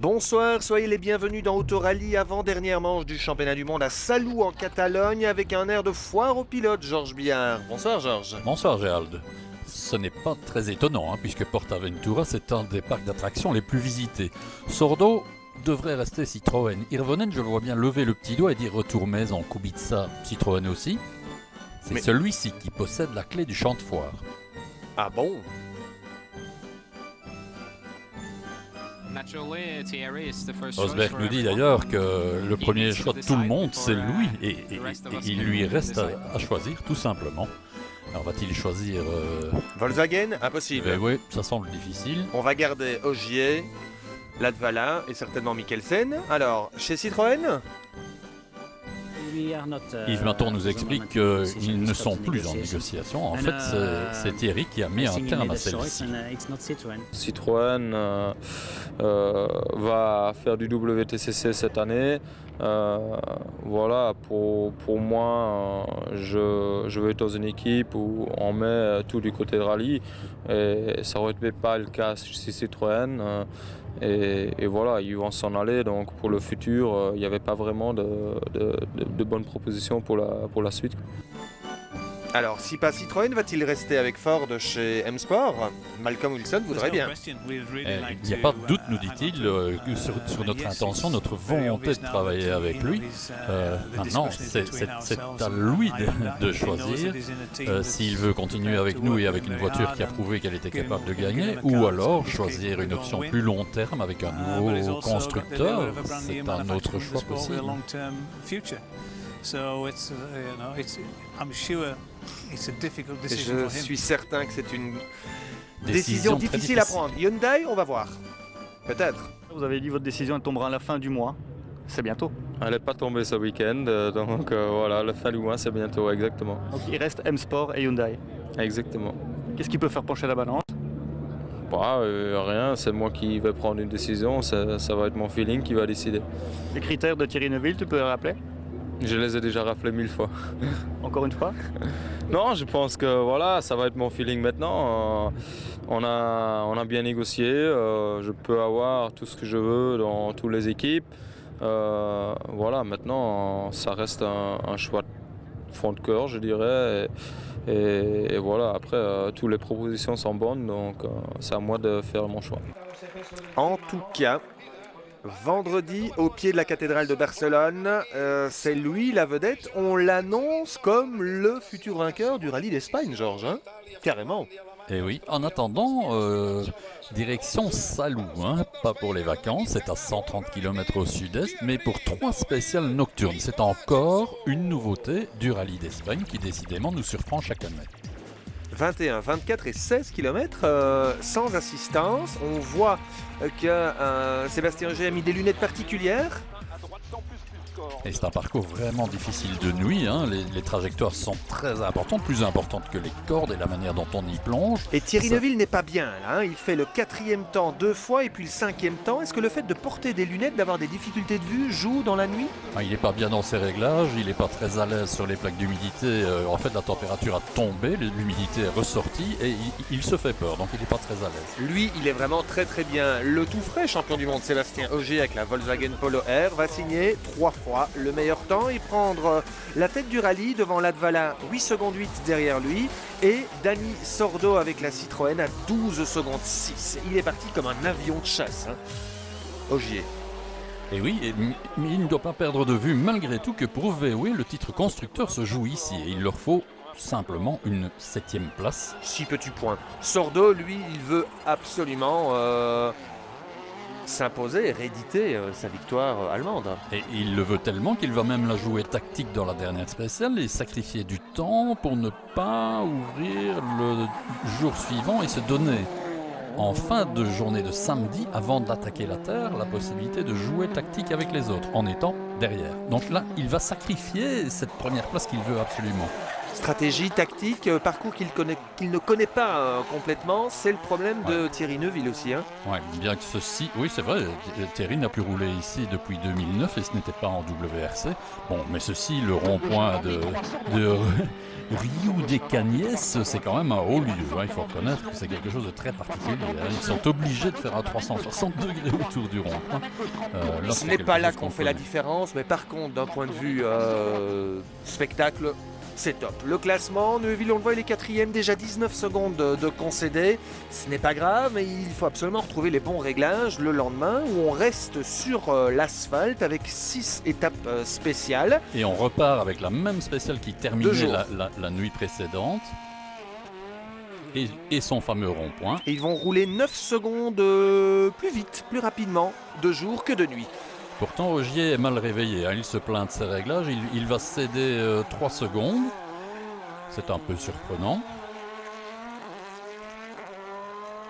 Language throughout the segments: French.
Bonsoir, soyez les bienvenus dans Autorally, avant-dernière manche du championnat du monde à Salou en Catalogne avec un air de foire au pilote, Georges Billard. Bonsoir Georges. Bonsoir Gérald. Ce n'est pas très étonnant, puisque Portaventura c'est un des parcs d'attractions les plus visités. Sordo devrait rester Citroën. Hirvonen, je le vois bien lever le petit doigt et dire retour maison. Kubica, Citroën aussi. C'est celui-ci qui possède la clé du champ de foire. Ah bon? Rosberg nous dit d'ailleurs que le premier choix de tout le monde c'est lui et il lui reste à choisir tout simplement. Alors va-t-il choisir Volkswagen? Impossible. Oui, ça semble difficile. On va garder Ogier, Latvala et certainement Mikkelsen. Alors, chez Citroën? Yves Maton nous explique qu'ils ne sont plus en négociation. En fait, c'est Thierry qui a mis un terme à celle-ci. Citroën va faire du WTCC cette année. Voilà, pour moi, je veux être dans une équipe où on met tout du côté de rallye. Et ça n'aurait pas le cas chez Citroën. Et voilà, ils vont s'en aller. Donc pour le futur, il n'y avait pas vraiment de bonnes propositions pour la suite. Alors, si pas Citroën, va-t-il rester avec Ford chez M-Sport? Malcolm Wilson voudrait bien. Il n'y a pas de doute, nous dit-il, sur notre intention, notre volonté de travailler avec lui. Maintenant, c'est à lui de choisir s'il veut continuer avec nous et avec une voiture qui a prouvé qu'elle était capable de gagner, ou alors choisir une option plus long terme avec un nouveau constructeur. C'est un autre choix possible. Je suis certain que c'est une décision difficile à prendre. Hyundai, on va voir. Peut-être. Vous avez dit votre décision elle tombera à la fin du mois. C'est bientôt. Elle n'est pas tombée ce week-end, donc voilà, la fin du mois c'est bientôt, exactement. Donc il reste M-Sport et Hyundai. Exactement. Qu'est-ce qui peut faire pencher la balance? Rien, c'est moi qui vais prendre une décision, ça va être mon feeling qui va décider. Les critères de Thierry Neuville, tu peux les rappeler? Je les ai déjà rappelés 1000 fois. Encore une fois? Non, je pense que voilà, ça va être mon feeling maintenant. On a bien négocié, je peux avoir tout ce que je veux dans toutes les équipes. Voilà, maintenant ça reste un choix de fond de cœur, je dirais. Et voilà, après, toutes les propositions sont bonnes, donc c'est à moi de faire mon choix. En tout cas, vendredi, au pied de la cathédrale de Barcelone, c'est lui la vedette. On l'annonce comme le futur vainqueur du rallye d'Espagne, Georges. Carrément. Et oui, en attendant, direction Salou, pas pour les vacances, c'est à 130 km au sud-est, mais pour 3 spéciales nocturnes. C'est encore une nouveauté du rallye d'Espagne qui décidément nous surprend chaque année. 21, 24 et 16 km sans assistance. On voit que Sébastien Ogier a mis des lunettes particulières. Et c'est un parcours vraiment difficile de nuit, les trajectoires sont très importantes, plus importantes que les cordes et la manière dont on y plonge. Et Thierry Neuville n'est pas bien là, il fait le 4e temps 2 fois et puis le 5e temps. Est-ce que le fait de porter des lunettes, d'avoir des difficultés de vue, joue dans la nuit? Il n'est pas bien dans ses réglages, il n'est pas très à l'aise sur les plaques d'humidité. En fait, la température a tombé, l'humidité est ressortie et il se fait peur, donc il n'est pas très à l'aise. Lui, il est vraiment très bien. Le tout frais champion du monde Sébastien Ogier avec la Volkswagen Polo R va signer 3 fois le meilleur temps et prendre la tête du rallye devant Latvala 8 secondes 8 derrière lui et Dani Sordo avec la Citroën à 12 secondes 6. Il est parti comme un avion de chasse, Ogier. Et oui, mais il ne doit pas perdre de vue malgré tout que pour VW, le titre constructeur se joue ici et il leur faut simplement une 7e place. 6 petits points. Sordo, lui, il veut absolument s'imposer et rééditer sa victoire allemande. Et il le veut tellement qu'il va même la jouer tactique dans la dernière spéciale et sacrifier du temps pour ne pas ouvrir le jour suivant et se donner en fin de journée de samedi, avant d'attaquer la Terre, la possibilité de jouer tactique avec les autres en étant derrière. Donc là, il va sacrifier cette première place qu'il veut absolument. Stratégie, tactique, parcours qu'il ne connaît pas complètement, c'est le problème de Thierry Neuville aussi. Hein. Ouais, bien que ceci, oui c'est vrai, Thierry n'a plus roulé ici depuis 2009 et ce n'était pas en WRC. Bon, mais ceci, le rond-point de Rio des Cagnès, c'est quand même un haut lieu. Hein. Il faut reconnaître que c'est quelque chose de très particulier. Hein. Ils sont obligés de faire un 360 degrés autour du rond-point. Ce n'est pas là qu'on fait la différence, mais par contre, d'un point de vue spectacle, c'est top. Le classement, Neuville, on le voit, il est 4e, déjà 19 secondes de concédé. Ce n'est pas grave, mais il faut absolument retrouver les bons réglages le lendemain où on reste sur l'asphalte avec 6 étapes spéciales. Et on repart avec la même spéciale qui terminait la nuit précédente. Et son fameux rond-point. Et ils vont rouler 9 secondes plus vite, plus rapidement, de jour que de nuit. Pourtant, Ogier est mal réveillé. Hein. Il se plaint de ses réglages. Il va céder 3 secondes. C'est un peu surprenant.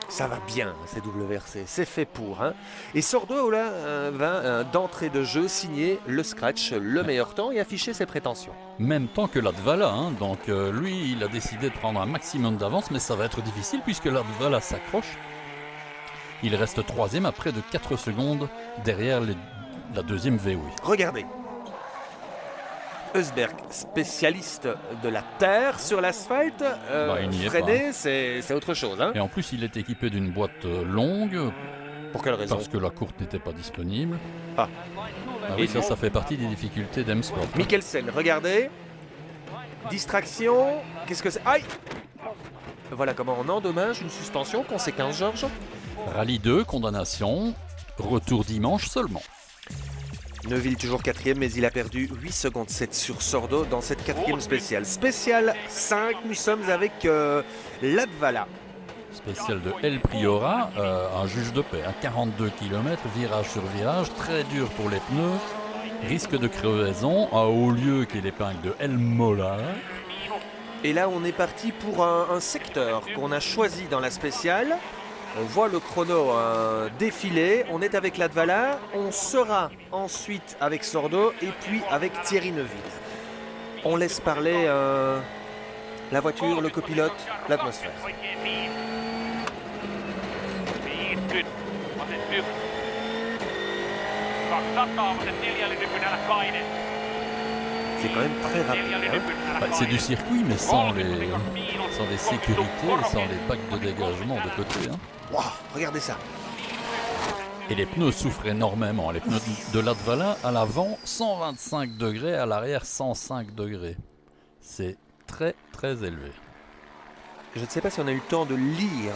Ça va bien, c'est WRC. C'est fait pour. Hein. Et Sordo là, va d'entrée de jeu signer le scratch, le meilleur temps et afficher ses prétentions. Même temps que Latvala. Hein. Donc lui, il a décidé de prendre un maximum d'avance. Mais ça va être difficile puisque Latvala s'accroche. Il reste 3e à près de 4 secondes derrière la deuxième V8. Regardez. Eusberg, spécialiste de la terre sur l'asphalte, freiné, c'est autre chose. Hein. Et en plus, il est équipé d'une boîte longue. Pour quelle raison? Parce que la courte n'était pas disponible. Ah oui, ça fait partie des difficultés d'M-Sport. Mikkelsen, regardez. Distraction. Qu'est-ce que c'est? Aïe! Voilà comment on endommage une suspension. Conséquence, Georges? Rallye 2, condamnation. Retour dimanche seulement. Neuville toujours 4e, mais il a perdu 8 secondes 7 sur Sordo dans cette 4e spéciale. Spéciale 5, nous sommes avec Latvala. Spéciale de El Priora, un juge de paix, 42 km, virage sur virage, très dur pour les pneus, risque de crevaison, un haut lieu qui est l'épingle de El Mola. Et là, on est parti pour un secteur qu'on a choisi dans la spéciale. On voit le chrono défiler, on est avec Latvala, on sera ensuite avec Sordo et puis avec Thierry Neuville. On laisse parler la voiture, le copilote, l'atmosphère. C'est quand même très rapide. Hein. C'est du circuit, mais sans les sécurités, sans les bacs de dégagement de côté. Hein. Wow, regardez ça. Et les pneus souffrent énormément. Les pneus de Latvala à l'avant, 125 degrés, à l'arrière, 105 degrés. C'est très très élevé. Je ne sais pas si on a eu le temps de lire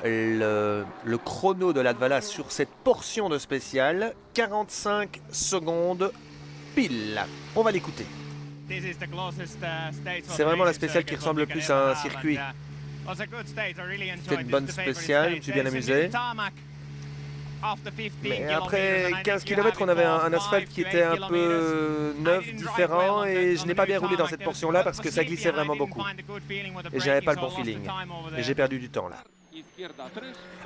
le chrono de Latvala sur cette portion de spécial. 45 secondes pile. On va l'écouter. C'est vraiment la spéciale qui ressemble le plus à un circuit. C'était une bonne spéciale, je me suis bien amusé. Mais après 15 km, on avait un asphalte qui était un peu neuf, différent, et je n'ai pas bien roulé dans cette portion-là parce que ça glissait vraiment beaucoup. Et j'avais pas le bon feeling. Et j'ai perdu du temps là.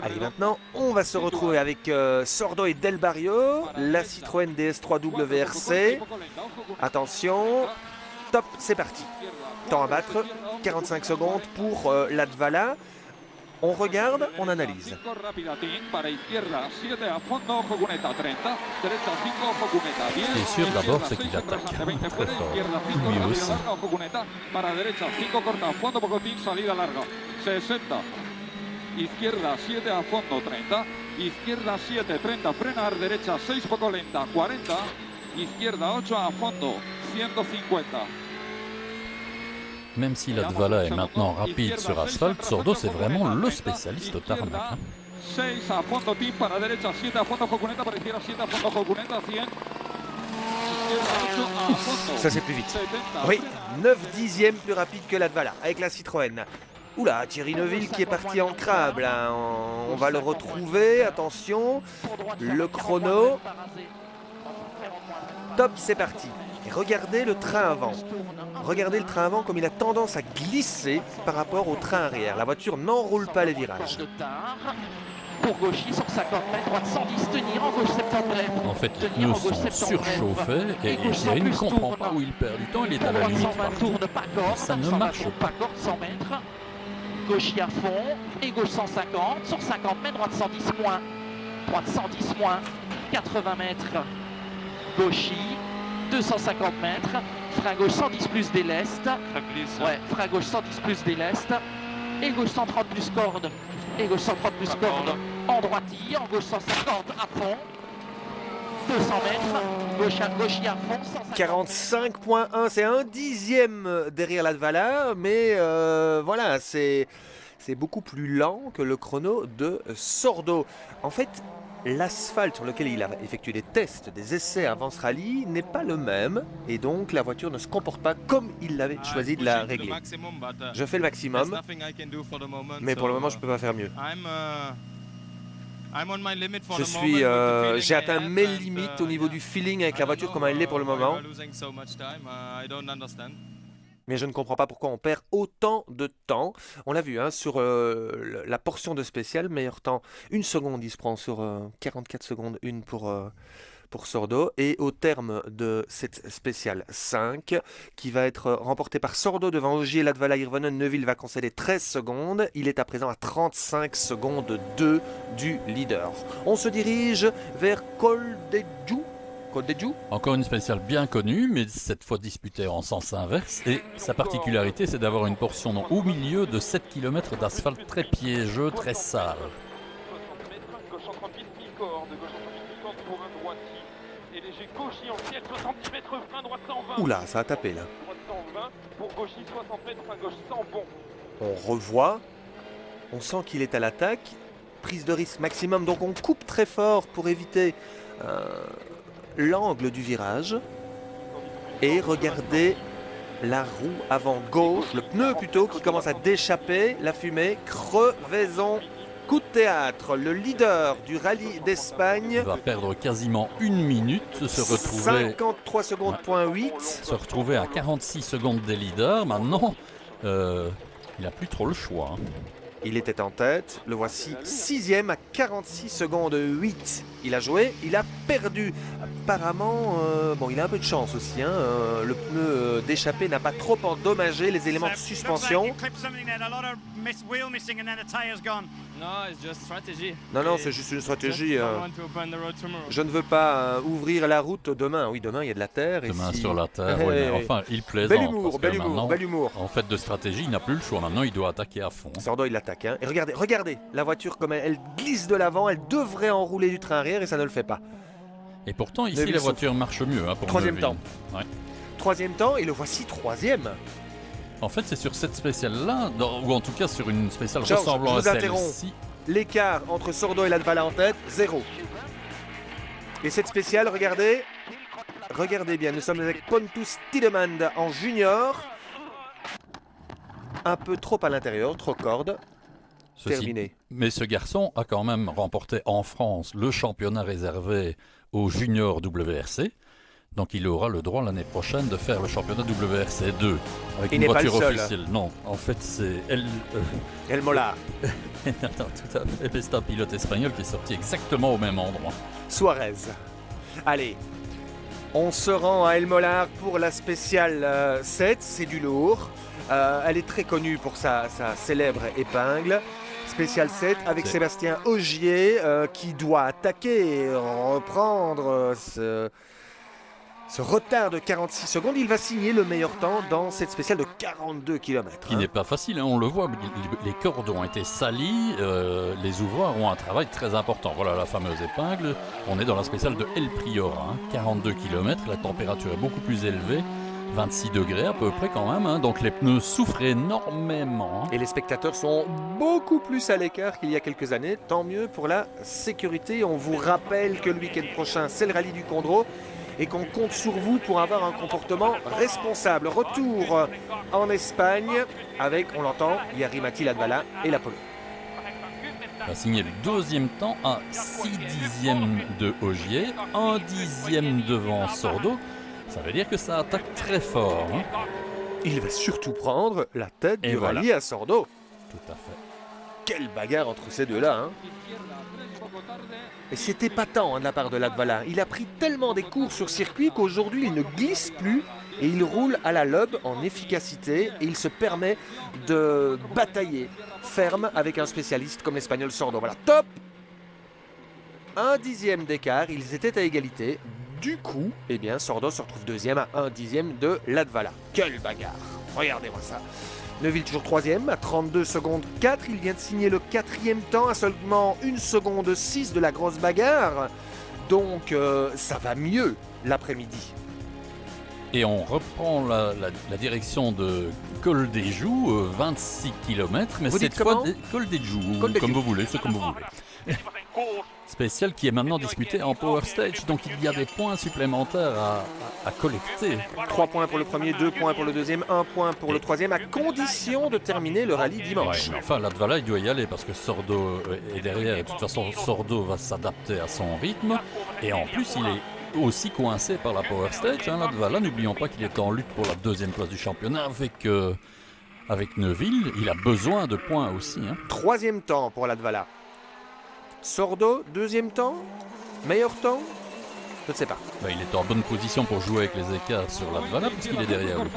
Allez, maintenant, on va se retrouver avec Sordo et Del Barrio, la Citroën DS3 WRC. Attention, top, c'est parti. Temps à battre, 45 secondes pour Latvala. On regarde, on analyse. Ce qui est sûr d'abord, c'est qu'il attaque très fort. Lui aussi. Izquierda 7 a fondo 30, izquierda 7, 30, frenar, derecha 6 poco lenta, 40, izquierda 8 a fondo, 150. Même si Latvala est maintenant rapide sur asphalte, Sordo c'est vraiment le spécialiste tarmac. 6 a fondo, team para derecha, 7 a fondo, Jocuneta, para izquierda 7 a fondo, Jocuneta, 100. Ça c'est plus vite. Oui, 9 dixièmes plus rapide que Latvala avec la Citroën. Oula, Thierry Neuville qui est parti en crabe, là. On va le retrouver, attention, le chrono. Top, c'est parti. Et regardez le train avant. Regardez le train avant comme il a tendance à glisser par rapport au train arrière. La voiture n'enroule pas les virages. pour Gauchy sur 50 mètres, droite 110, tenir en gauche 70. En fait, les pneus sont surchauffés et il ne comprend pas où il perd du temps. Il est à la limite partout. Tourne pas corde, Ça ne marche pas. pas corde 100 mètres. Gauchy à fond et gauche 150 sur 50 mètres, droite 110 moins. Droite 110 moins, 80 mètres. Gauchy, 250 mètres. Frein gauche 110 plus des lestes. Ouais, frein gauche 110 plus des lestes. Et gauche 130 plus corde. Et gauche 130 plus corde en droitille. En gauche 150 à fond. 200 mètres. Gauchy à fond. 150. 45.1, c'est un dixième derrière Latvala, mais voilà, c'est beaucoup plus lent que le chrono de Sordo. En fait, l'asphalte sur lequel il a effectué des tests, des essais avant ce rallye n'est pas le même, et donc la voiture ne se comporte pas comme il l'avait choisi de la régler. Je fais le maximum, mais pour le moment je ne peux pas faire mieux. J'ai atteint mes limites au niveau du feeling avec la voiture comme elle l'est pour le moment. Mais je ne comprends pas pourquoi on perd autant de temps. On l'a vu hein, sur la portion de spécial, meilleur temps 1 seconde, il se prend sur 44 secondes, une pour Sordo. Et au terme de cette spéciale 5, qui va être remportée par Sordo devant Ogier, Latvala, Hirvonen, Neuville va concéder 13 secondes. Il est à présent à 35 secondes 2 du leader. On se dirige vers Coldegiu. Encore une spéciale bien connue, mais cette fois disputée en sens inverse. Et sa particularité, c'est d'avoir une portion au milieu de 7 km d'asphalte très piégeux, très sale. Gauche 138 mi-corde, gauche 138 mi-corde pour un droitier. Et léger Gauchy en ciel, 70 mètres, frein droite 120. Oula, ça a tapé là. Droite 120, pour Gauchy 60 mètres, frein gauche 100 bon. On revoit, on sent qu'il est à l'attaque, prise de risque maximum, donc on coupe très fort pour éviter l'angle du virage. Et regardez la roue avant gauche, le pneu plutôt, qui commence à déchapper, la fumée, crevaison. Coup de théâtre, le leader du rallye d'Espagne va perdre quasiment 1 minute, se retrouver 53 secondes, point 8. Se retrouver à 46 secondes des leaders. Maintenant, il n'a plus trop le choix. Hein. Il était en tête, le voici 6e à 46 secondes 8. Il a joué, il a perdu. Apparemment, bon, il a un peu de chance aussi. Hein, le pneu d'échappée n'a pas trop endommagé les éléments de suspension. Non, c'est juste une stratégie. Je ne veux pas ouvrir la route demain. Oui, demain il y a de la terre. Demain et sur la terre, oui, mais enfin, il plaisante. Bel humour. En fait, de stratégie, il n'a plus le choix. Maintenant, il doit attaquer à fond. Sordo, il l'attaque. Hein. Et regardez, la voiture, comme elle glisse de l'avant, elle devrait enrouler du train arrière et ça ne le fait pas. Et pourtant, ici, la voiture marche mieux. Hein, pour troisième Neuville. temps. Ouais. Troisième temps, et le voici troisième. En fait, c'est sur cette spéciale-là, ou en tout cas sur une spéciale Georges, ressemblant à je vous interromps. celle-ci. L'écart entre Sordo et Latvala en tête, 0. Et cette spéciale, regardez bien, nous sommes avec Pontus Tidemand en junior. Un peu trop à l'intérieur, trop corde. Terminé. Mais ce garçon a quand même remporté en France le championnat réservé aux juniors WRC. Donc il aura le droit l'année prochaine de faire le championnat WRC 2 avec une voiture officielle. Non, en fait c'est El Molar. Attends, tout à fait. C'est un pilote espagnol qui est sorti exactement au même endroit. Suarez. Allez, on se rend à El Molar pour la spéciale 7. C'est du lourd. Elle est très connue pour sa célèbre épingle. Spécial 7 avec Sébastien Ogier qui doit attaquer et reprendre ce retard de 46 secondes. Il va signer le meilleur temps dans cette spéciale de 42 km. Qui n'est pas facile, hein, on le voit, les cordes ont été salies, les ouvroirs ont un travail très important. Voilà la fameuse épingle, on est dans la spéciale de El Priora, hein, 42 km, la température est beaucoup plus élevée. 26 degrés à peu près quand même, hein, donc les pneus souffrent énormément. Et les spectateurs sont beaucoup plus à l'écart qu'il y a quelques années, tant mieux pour la sécurité. On vous rappelle que le week-end prochain, c'est le rallye du Condro et qu'on compte sur vous pour avoir un comportement responsable. Retour en Espagne avec, on l'entend, Jari-Matti, Latvala et l'Apollo. Il a signé le deuxième temps à 6 dixièmes de Ogier, 1 dixième devant Sordo. Ça veut dire que ça attaque très fort. Hein. Il va surtout prendre la tête du rallye à Sordo. Tout à fait. quelle bagarre entre ces deux-là, hein. Et c'est épatant, hein, de la part de Latvala. Il a pris tellement des cours sur circuit qu'aujourd'hui il ne glisse plus et il roule à la lobe en efficacité et il se permet de batailler ferme avec un spécialiste comme l'Espagnol Sordo. Voilà, top! 1/10 d'écart, ils étaient à égalité. Du coup, eh bien, Sordo se retrouve deuxième à 1/10 de Latvala. Quelle bagarre! Regardez-moi ça. Neuville toujours troisième à 32 secondes 4. Il vient de signer le 4e temps à seulement 1 seconde 6 de la grosse bagarre. Donc ça va mieux l'après-midi. Et on reprend la direction de Col des Joues, 26 km, mais Vous cette dites fois comment Col des Joues, Col des comme Joues. vous voulez, c'est comme vous voulez. Spécial qui est maintenant disputé en Power Stage, donc il y a des points supplémentaires à collecter. 3 points pour le premier, 2 points pour le deuxième, 1 point pour le troisième, à condition de terminer le rallye Ouais, dimanche. mais enfin, Latvala, il doit y aller parce que Sordo est derrière et de toute façon, Sordo va s'adapter à son rythme. Et en plus, il est aussi coincé par la Power Stage. Hein, Latvala, n'oublions pas qu'il est en lutte pour la 2e place du championnat avec Neuville. Il a besoin de points aussi. Hein. 3e temps pour Latvala. Sordo, 2e temps. Meilleur temps? Je ne sais pas. Bah, il est en bonne position pour jouer avec les écarts sur Latvala puisqu'il est derrière lui.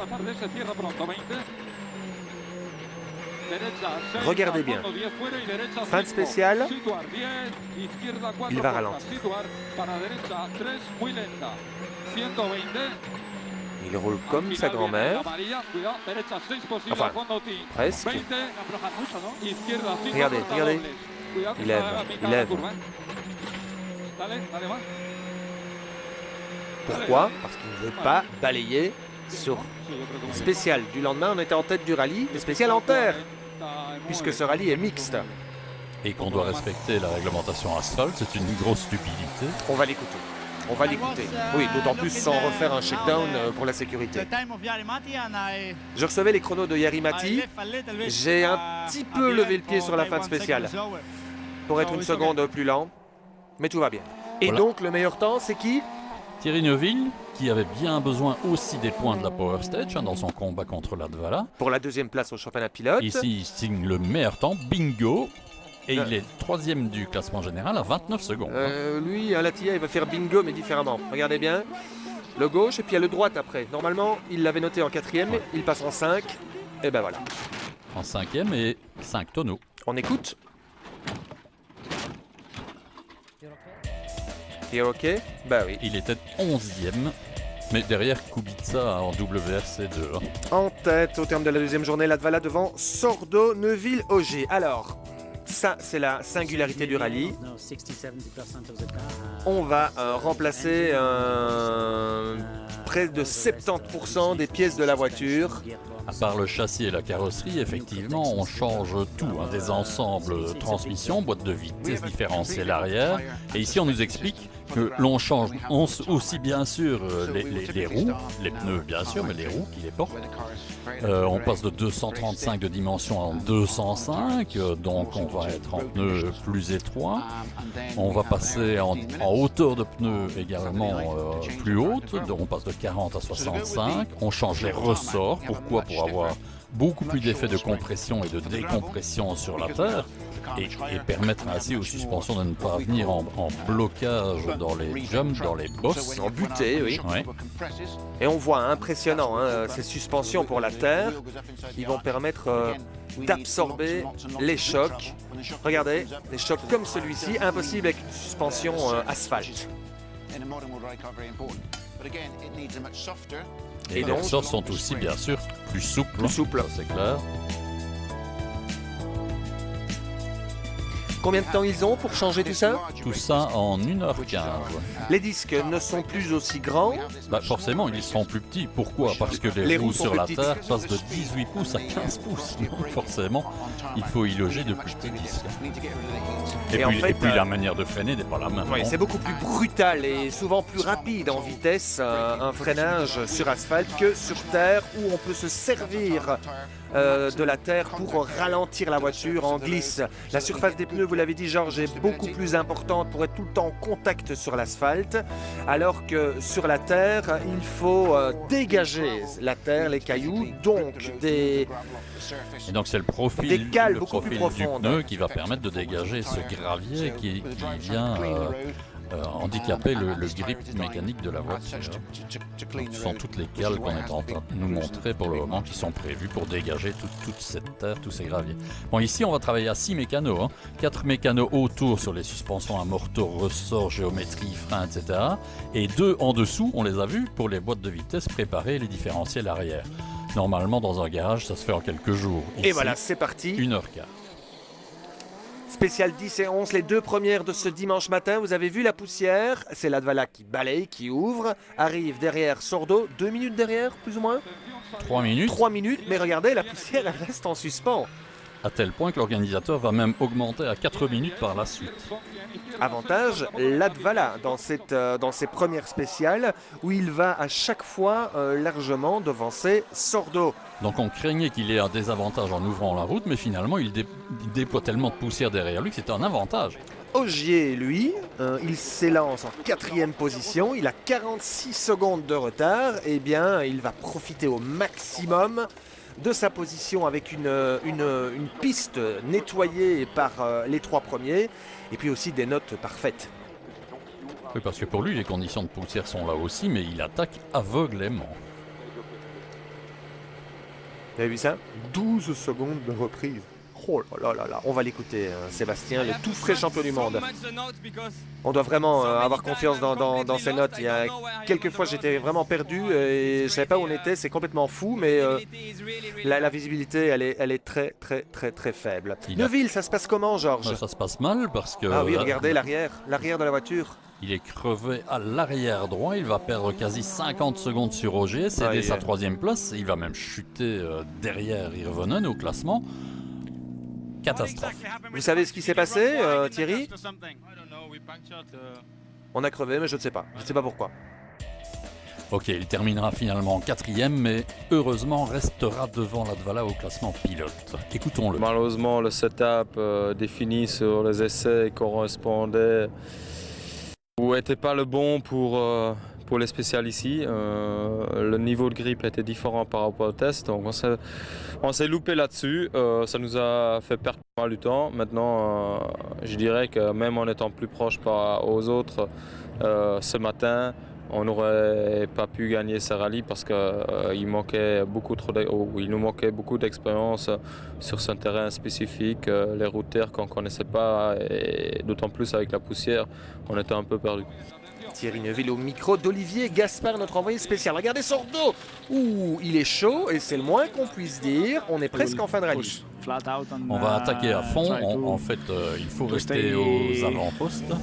Regardez bien. Fin de spécial. Il va ralentir. Il roule comme sa grand-mère. Enfin, presque. Regardez, regardez. Il lève, il lève. Pourquoi? Parce qu'il ne veut pas balayer sur le spécial. Du lendemain, on était en tête du rallye, le spécial en terre, puisque ce rallye est mixte. Et qu'on doit respecter la réglementation asphalte, c'est une grosse stupidité. On va l'écouter. On va l'écouter. Oui, d'autant plus sans refaire un shakedown pour la sécurité. Je recevais les chronos de Yarimati. J'ai un petit peu levé le pied sur la fin de spéciale pour être une seconde plus lent, mais tout va bien. Et Voilà. donc, le meilleur temps, c'est qui? Thierry Neuville, qui avait bien besoin aussi des points de la Power Stage hein, dans son combat contre Latvala. Pour la 2e place au championnat pilote. Ici, il signe le meilleur temps, bingo. Et il est 3e du classement général à 29 secondes. Lui, un Latia, il va faire bingo, mais différemment. Regardez bien. Le gauche, et puis il y a le droite après. Normalement, il l'avait noté en 4e, il passe en 5. Et ben voilà. En 5e et 5 tonneaux. On écoute. Et ok? Bah oui. Il était 11e, mais derrière Kubica en WRC2. hein. En tête au terme de la 2e journée, Latvala devant Sordo, Neuville, Auger. Alors, ça, c'est la singularité du rallye. On va remplacer près de 70% des pièces de la voiture. À part le châssis et la carrosserie, effectivement, on change tout. hein, des ensembles transmission, boîte de vitesse, différentiel arrière. Et ici, on nous explique que l'on change aussi bien sûr les roues, les pneus bien sûr, mais les roues qui les portent. On passe de 235 de dimension en 205, donc on va être en pneus plus étroits. On va passer en hauteur de pneus également plus haute, donc on passe de 40 à 65. On change les ressorts, pourquoi? Pour avoir beaucoup plus d'effets de compression et de décompression sur la terre et permettre ainsi aux suspensions de ne pas venir en blocage dans les jumps, dans les bosses. En butée, oui. Ouais. Et on voit, impressionnant, hein, ces suspensions pour la terre qui vont permettre d'absorber les chocs. Regardez, des chocs comme celui-ci, impossible avec une suspension asphalte. Et les ressorts sont aussi bien sûr plus souples. Plus souples. Ça, c'est clair. Combien de temps ils ont pour changer tout ça? Tout ça en 1h15. Les disques ne sont plus aussi grands. Bah forcément, ils sont plus petits. Pourquoi? Parce que les roues sont sur plus la petites. terre passent de 18 pouces à 15 pouces. Donc forcément, il faut y loger de plus petits disques. Et en fait, et puis la manière de freiner n'est pas la même. Oui, non c'est beaucoup plus brutal et souvent plus rapide en vitesse, un freinage sur asphalte que sur terre où on peut se servir de la terre pour ralentir la voiture en glisse. La surface des pneus, vous vous l'avez dit Georges, est beaucoup plus importante pour être tout le temps en contact sur l'asphalte, alors que sur la terre, il faut dégager la terre, les cailloux, donc Et donc c'est le profil, des cales le beaucoup plus profil du profondes. pneu qui va permettre de dégager ce gravier qui vient handicaper le grip mécanique de la voiture. Donc, ce sont toutes les cales qu'on est en train de nous montrer pour le moment qui sont prévues pour dégager toute cette terre, tous ces graviers. Bon, ici on va travailler à 6 mécanos, hein. 4 mécanos autour sur les suspensions à morteau, ressort, géométrie, frein, etc. Et 2 en dessous, on les a vus, pour les boîtes de vitesse, préparer les différentiels arrière. Normalement dans un garage ça se fait en quelques jours. Ici, Et voilà, c'est parti. 1h15. Spécial 10 et 11, les deux premières de ce dimanche matin. Vous avez vu la poussière, c'est Latvala qui balaye, qui ouvre. Arrive derrière Sordo, 2 minutes derrière, plus ou moins 3 minutes. 3 minutes, mais regardez, la poussière, elle reste en suspens. À tel point que l'organisateur va même augmenter à 4 minutes par la suite. Avantage, Latvala dans ses premières spéciales, où il va à chaque fois largement devancer Sordo. Donc on craignait qu'il ait un désavantage en ouvrant la route, mais finalement il déploie tellement de poussière derrière lui que c'est un avantage. Ogier, lui, il s'élance en 4e position, il a 46 secondes de retard, et bien il va profiter au maximum de sa position avec une piste nettoyée par les 3 premiers, et puis aussi des notes parfaites. Oui, parce que pour lui les conditions de poussière sont là aussi, mais il attaque aveuglément. Vous avez vu ça 12 secondes de reprise. Oh là là là, on va l'écouter, Sébastien, le tout frais champion du monde. On doit vraiment avoir confiance dans ses notes. Il y a quelques fois j'étais vraiment perdu et je ne savais pas où on était, c'est complètement fou, mais la visibilité elle est très faible. Neuville, ça se passe comment, Georges? Ça se passe mal parce que... Ah oui, regardez l'arrière de la voiture. Il est crevé à l'arrière droit, il va perdre quasi 50 secondes sur Ogier, céder sa 3e place, il va même chuter derrière Hirvonen au classement. Catastrophe. Vous savez ce qui s'est passé, Thierry? On a crevé, mais je ne sais pas. Je ne sais pas pourquoi. Ok, il terminera finalement 4e, mais heureusement restera devant Latvala au classement pilote. Écoutons-le. Malheureusement, le setup défini sur les essais correspondait ou n'était pas le bon pour les spéciales ici. Le niveau de grip était différent par rapport au test, donc on s'est loupé là-dessus. Ça nous a fait perdre pas mal du temps. Maintenant, je dirais que même en étant plus proche aux autres ce matin, on n'aurait pas pu gagner ce rallye parce qu'il nous manquait beaucoup d'expérience sur ce terrain spécifique, les routes terres qu'on ne connaissait pas, et d'autant plus avec la poussière, on était un peu perdu. Thierry Neuville au micro d'Olivier Gaspard, notre envoyé spécial. Regardez Sordo. Ouh, il est chaud et c'est le moins qu'on puisse dire. On est presque en fin de rallye. On va attaquer à fond. En fait, il faut rester aux avant-postes.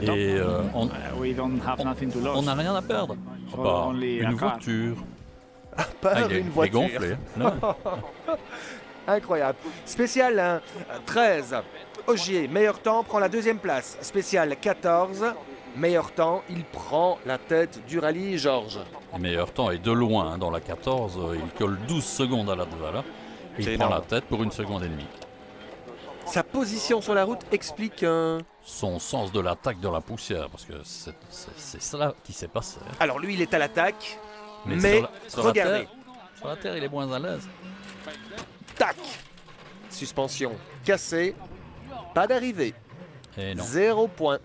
Et on n'a rien à perdre. À part une voiture. À part Il une est voiture. gonflé. Non. Incroyable. Spécial hein, 13. Ogier, meilleur temps, prend la 2e place. Spécial 14. Meilleur temps, il prend la tête du rallye, Georges. Le meilleur temps est de loin. Hein, dans la 14, il colle 12 secondes à Latvala. Il C'est prend énorme. la tête pour 1 seconde et demie. Sa position sur la route explique... Son sens de l'attaque dans la poussière, parce que c'est cela qui s'est passé. Hein. Alors lui, il est à l'attaque, mais sur regardez. Sur la terre, il est moins à l'aise. Tac. Suspension cassée. Pas d'arrivée. Et non. 0 point.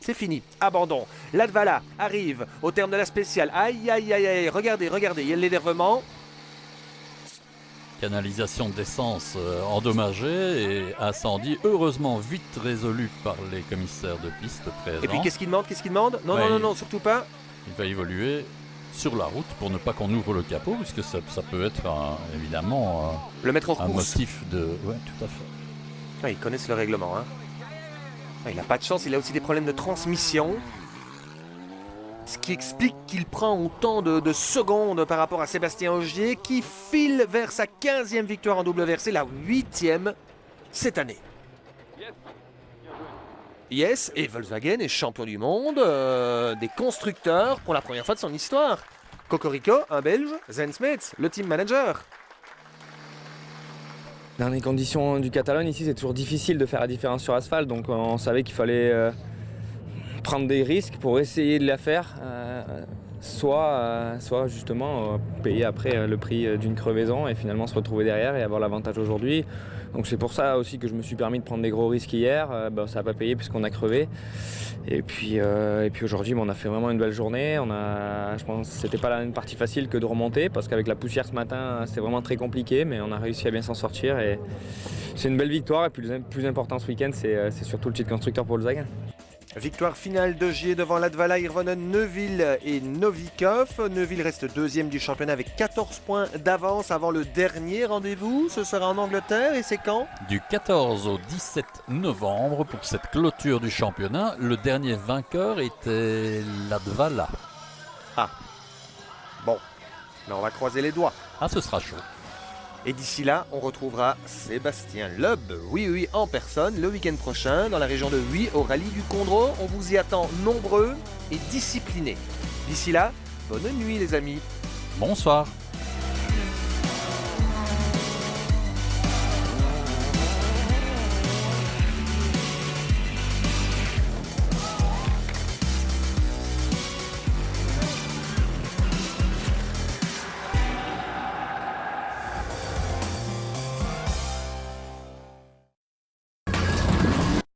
C'est fini. Abandon. Latvala arrive au terme de la spéciale. Aïe, aïe, aïe, aïe. Regardez, regardez. Il y a l'énervement. Canalisation d'essence endommagée et incendie heureusement vite résolu par les commissaires de piste présents. Et puis qu'est-ce qu'il demande? Qu'est-ce qu'il demande? Non, Ouais, non, non, non, surtout pas. Il va évoluer sur la route pour ne pas qu'on ouvre le capot, puisque ça peut être évidemment Le mettre en un course. motif de... Oui, tout à fait. Ah, ils connaissent le règlement. Hein. Ah, il n'a pas de chance. Il a aussi des problèmes de transmission. Ce qui explique qu'il prend autant de secondes par rapport à Sébastien Ogier, qui file vers sa 15e victoire en WRC, la 8e cette année. Yes, et Volkswagen est champion du monde des constructeurs pour la première fois de son histoire. Cocorico, un Belge, Zen Smets, le team manager. Dans les conditions du Catalogne, ici, c'est toujours difficile de faire la différence sur asphalte. Donc on savait qu'il fallait prendre des risques pour essayer de la faire. Soit justement payer après le prix d'une crevaison et finalement se retrouver derrière et avoir l'avantage aujourd'hui. Donc c'est pour ça aussi que je me suis permis de prendre des gros risques hier. Ça n'a pas payé puisqu'on a crevé. Et puis aujourd'hui, on a fait vraiment une belle journée. Je pense que c'était pas une partie facile que de remonter parce qu'avec la poussière ce matin, c'était vraiment très compliqué, mais on a réussi à bien s'en sortir. Et c'est une belle victoire. Et puis le plus important ce week-end, c'est surtout le titre constructeur pour Volkswagen. Victoire finale d'Ogier devant Latvala, Hirvonen, Neuville et Novikov. Neuville reste deuxième du championnat avec 14 points d'avance avant le dernier rendez-vous. Ce sera en Angleterre et c'est quand ? Du 14 au 17 novembre pour cette clôture du championnat. Le dernier vainqueur était Latvala. Ah, bon, mais on va croiser les doigts. Ah, ce sera chaud. Et d'ici là, on retrouvera Sébastien Loeb, oui, en personne, le week-end prochain, dans la région de Huy, au rallye du Condro. On vous y attend nombreux et disciplinés. D'ici là, bonne nuit les amis. Bonsoir.